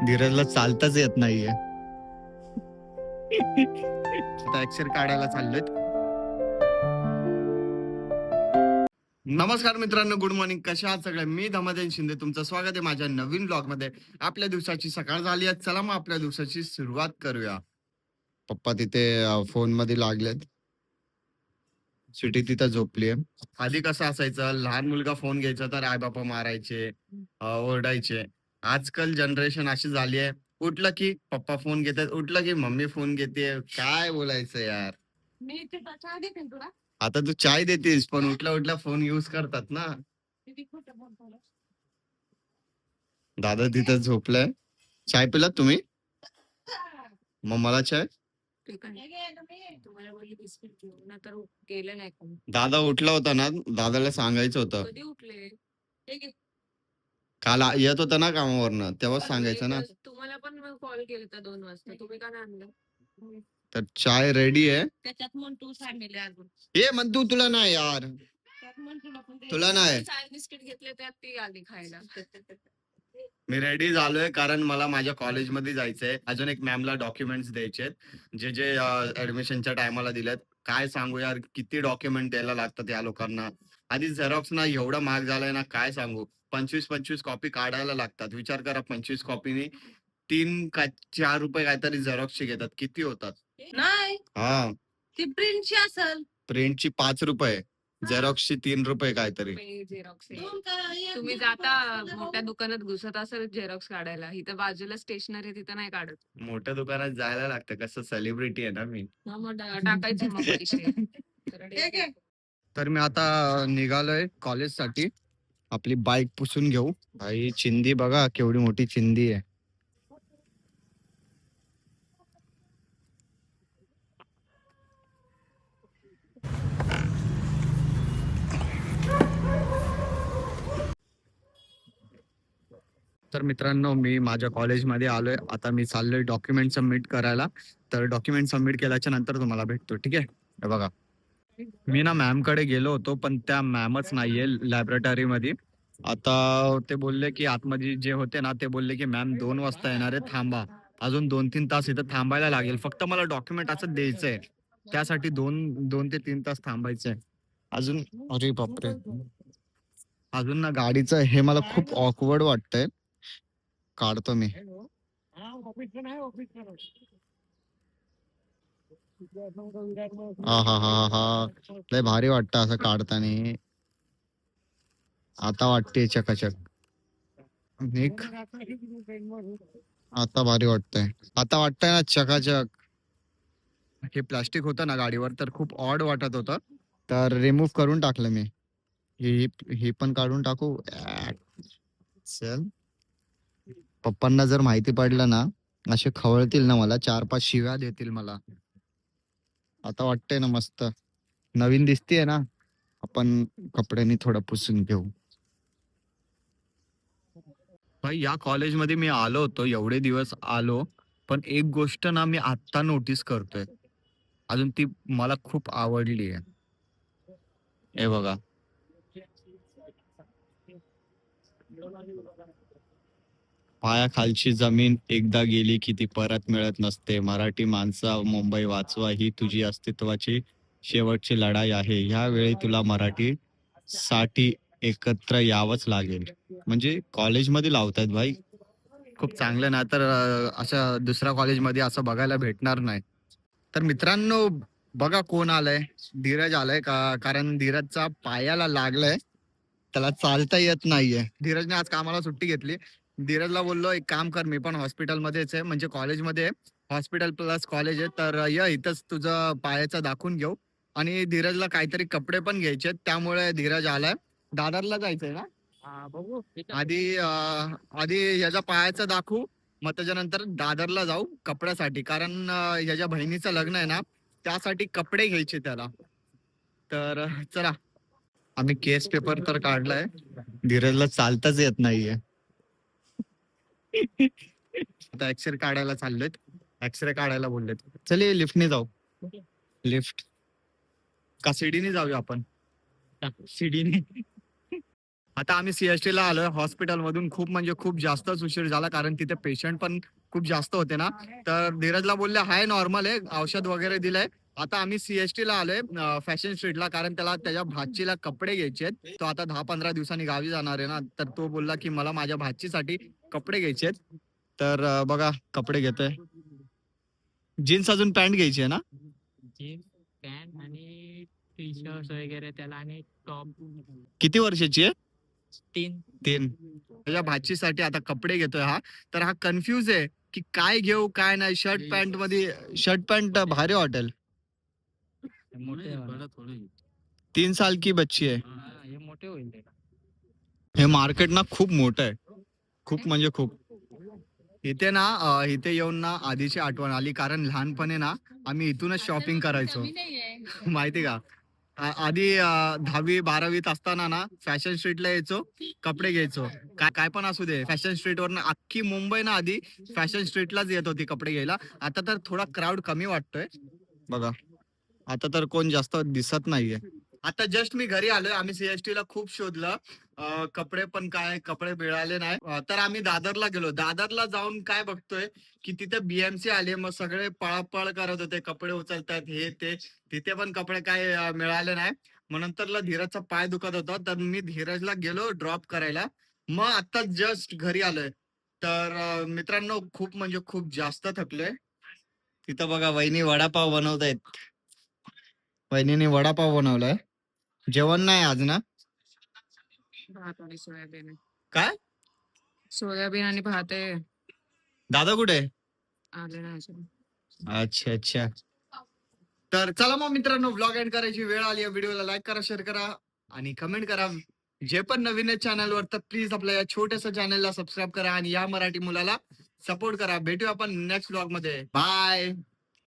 धीरजला चालताच येत नाहीये. आता अक्षर काढायला चाललोय. नमस्कार मित्रांनो, गुड मॉर्निंग. कशा आहात सगळे? मी धमादेन शिंदे, तुमचं स्वागत आहे माझ्या नवीन ब्लॉग मध्ये. आपल्या दिवसाची सकाळ झाली आहे, चला मग आपल्या दिवसाची सुरुवात करूया. पप्पा तिथे फोन मध्ये लागलेत. सिटी तिथं झोपलीये. आधी कसं असायचं, लहान मुलगा फोन घ्यायचा तर आई बापा मारायचे, ओरडायचे. आजकाल जनरेशन अशी झाली आहे, उठलं की पप्पा फोन घेतात, उठलं की मम्मी फोन घेते. काय बोलायचं यार. मी ते चहा देते तुला. आता तू चाय देतेस पण उठल्या उठल्या फोन युज करतात ना. किती खोटं बोलतो रे. दादा तिथं झोपलाय. चाय पिलात तुम्ही? मग मला चाय. ठीक आहे. तुम्हाला बोलली बिस्किट घेऊ नंतर गेलं नाही कोण. दादा उठला होता ना, दादाला सांगायचं होतं. कधी उठले? ठीक आहे. काल येत होता ना कामावरनं, तेव्हाच सांगायचं ना. तुम्हाला पण कॉल केला 2 वाजता, तुम्ही का नाही आणलं? तर चाय रेडी आहे. त्याच्यात मग तू सांगितले अजून. हे मग तू तुला नाही यार. त्यात मग तुला पण तुला नाही. चाय बिस्किट घेतले त्यात ती आली खायला. मी रेडी झालोय कारण मला माझ्या कॉलेजमध्ये जायचंय. अजून एक मॅमला डॉक्युमेंट्स द्यायचे, जे ऍडमिशनच्या टायमाला दिलेत. काय सांगू यार, किती डॉक्युमेंट द्यायला लागतात या लोकांना. आधी झेरॉक्स ना एवढा महाग झालाय ना, काय सांगू. 25-25 कॉपी काढायला लागतात. विचार करा, 25 कॉपीनी 3 का 4 रुपये काहीतरी झेरॉक्सचे घेतात. किती होतात? नाही, हा, ती प्रिंटची असेल. प्रिंटची 5 रुपये, झेरॉक्सची 3 रुपये काहीतरी. झेरॉक्स तुम्ही जाता मोठ्या दुकानात घुसत असेल झेरॉक्स काढायला, इथं बाजूला स्टेशनरी तिथं नाही काढत. मोठ्या दुकानात जायला लागतं, कसं सेलिब्रिटी आहे ना मी. टाकायचे मग पैसे. तर मी आता निघालोय कॉलेजसाठी. आपली बाईक पुसून घेऊ. भाई चिंदी बघा, केवढी मोठी चिंदी आहे. तर मित्रांनो, मी माझ्या कॉलेजमध्ये आलोय. आता मी चाललोय डॉक्युमेंट सबमिट करायला. तर डॉक्युमेंट सबमिट केल्याच्या नंतर तुम्हाला भेटतो, ठीक आहे? हे बघा, मी ना मॅम कडे गेलो होतो, पण त्या मॅमच नाहीये लॅबोरेटरी मध्ये. आता ते बोलले की आतमध्ये जे होते ना, ते बोलले की मॅम 2 वाजता येणार आहे, थांबा. अजून 2-3 तास इथं थांबायला लागेल. फक्त मला डॉक्युमेंट असं द्यायचंय, त्यासाठी 2 ते 3 तास थांबायचंय अजून. अरे बापरे, अजून ना गाडीचं हे मला खूप ऑकवर्ड वाटतंय. काढतो मी. हा हा हा हा, लय भारी वाटतं असं काढताना. आता वाटते चकाचक. निक, आता भारी वाटतंय. आता वाटतंय ना चकाचक. हे प्लास्टिक होतं ना गाडीवर, तर खूप ऑड वाटत होतं, तर रिमूव्ह करून टाकलं मी. हे पण काढून टाकू. चल, पप्पांना जर माहिती पडलं ना, असे खवळतील ना मला, 4-5 शिव्या देतील मला. आता वाटतंय ना मस्त नवीन दिसतीये ना. आपण कपड्यांनी थोडं पुसून घेऊ. भाई या कॉलेजमध्ये मी आलो होतो, एवढे दिवस आलो, पण एक गोष्ट ना मी आत्ता नोटीस करतोय, अजून ती मला खूप आवडली आहे. हे बघा, पायाखालची जमीन एकदा गेली की ती परत मिळत नसते. मराठी माणसा, मुंबई वाचवा, ही तुझी अस्तित्वाची शेवटची लढाई आहे. ह्यावेळी तुला मराठी साठी एकत्र यावंच लागेल. म्हणजे कॉलेजमध्ये लावतायत भाई, खूप चांगलं ना. तर असं दुसऱ्या कॉलेजमध्ये असं बघायला भेटणार नाही. तर मित्रांनो, बघा कोण आलंय. धीरज आलाय का, कारण धीरजचा पायाला लागलंय, त्याला चालता येत नाहीये. धीरजने आज कामाला सुट्टी घेतली. धीरजला बोललो एक काम कर, मी पण हॉस्पिटलमध्येच आहे, म्हणजे कॉलेजमध्ये आहे, हॉस्पिटल प्लस कॉलेज आहे, तर इथंच तुझं पायाचं दाखवून घेऊ. आणि धीरजला काहीतरी कपडे पण घ्यायचे, त्यामुळे धीरज आलाय. दादरला जायचंय ना. बघू आधी याच्या पायाचं दाखवू, मग त्याच्यानंतर दादरला जाऊ कपड्यासाठी, कारण याच्या बहिणीचं लग्न आहे ना, त्यासाठी कपडे घ्यायचे त्याला. तर चला, आम्ही केस पेपर तर काढलाय. धीरजला चालताच येत नाहीये. आता एक्सरे काढायला चाललोय. एक्सरे काढायला बोललेत. चल लिफ्टने जाऊ. लिफ्ट का सीडीने जाऊया आपण? सीडीने. आता आम्ही सीएसटी ला आलोय हॉस्पिटल मधून. खूप म्हणजे खूप जास्तच उशीर झाला कारण तिथे पेशंट पण खूप जास्त होते ना. तर धीरजला बोलले हाय नॉर्मल आहे, औषध वगैरे दिलंय. आता आम्ही सीएसटी ला आलोय फॅशन स्ट्रीटला, कारण त्याला त्याच्या भाचीला कपडे घ्यायचे आहेत. तो आता 10-15 दिवसांनी गावी जाणार आहे ना, तर तो बोलला की मला माझ्या भाचीसाठी कपडे घ्यायचे आहेत. तर बघा कपडे घेतोय. जीन्स अजून पॅन्ट घ्यायची आहे ना. जीन्स पॅन्ट आणि टी शर्ट वगैरे त्याला आणि टॉप किती वर्षाची आहे. 3 3. त्याच्या भाचीसाठी आता कपडे घेतोय हा. तर हा कन्फ्यूज आहे की काय घेऊ काय नाही. शर्ट पॅन्ट भारी वाटेल. मोठे होणार. 3 साल की बच्ची आहे. हे मोठे होईल ते. हे मार्केट ना खूप मोठं आहे. खूप म्हणजे खूप. इथे ना इथे येऊन ना आधीची आठवण आली, कारण लहानपणी ना आम्ही इथूनच शॉपिंग करायचो. माहिती का. आधी 10वी-12वीत असताना ना फॅशन स्ट्रीटला यायचो, कपडे घ्यायचो. काय काय पण असू दे, फॅशन स्ट्रीटवर अख्खी मुंबई ना आधी फॅशन स्ट्रीटलाच येत होती कपडे घ्यायला. आता तर थोडा क्राऊड कमी वाटतोय बघा. आता तर कोण जास्त दिसत नाहीये. आता जस्ट मी घरी आलोय. आम्ही सीएसटी ला खूप शोधलं, कपडे पण काय कपडे मिळाले नाही. तर आम्ही दादरला गेलो. दादरला जाऊन काय बघतोय की तिथे बीएमसी आले. मग सगळे पळापळ करत होते, कपडे उचलतात हे ते. तिथे पण कपडे काय मिळाले नाही. मग नंतरला धीरजचा पाय दुखत होता, तर मी धीरजला गेलो ड्रॉप करायला. मग आता जस्ट घरी आलोय. तर मित्रांनो खूप म्हणजे खूप जास्त थकलोय. तिथं बघा वहिनी वडापाव बनवतायत. वहिनीने वडापाव बनवलाय. जेवण नाही आज ना. भात आणि सोयाबीन आहे. काय. सोयाबीन आणि भात आहे. दादा कुठे आहे? आले ना अजून. अच्छा अच्छा. तर चला मग मित्रांनो, व्लॉग एंड करायची वेळ आली. व्हिडिओला लाईक करा, शेअर करा आणि कमेंट करा. जे पण नवीन आहे चॅनलवर तर प्लीज आपल्या या छोट्याशा चॅनलला सबस्क्राईब करा आणि या मराठी मुलाला सपोर्ट करा. भेटूया आपण नेक्स्ट व्लॉग मध्ये. बाय.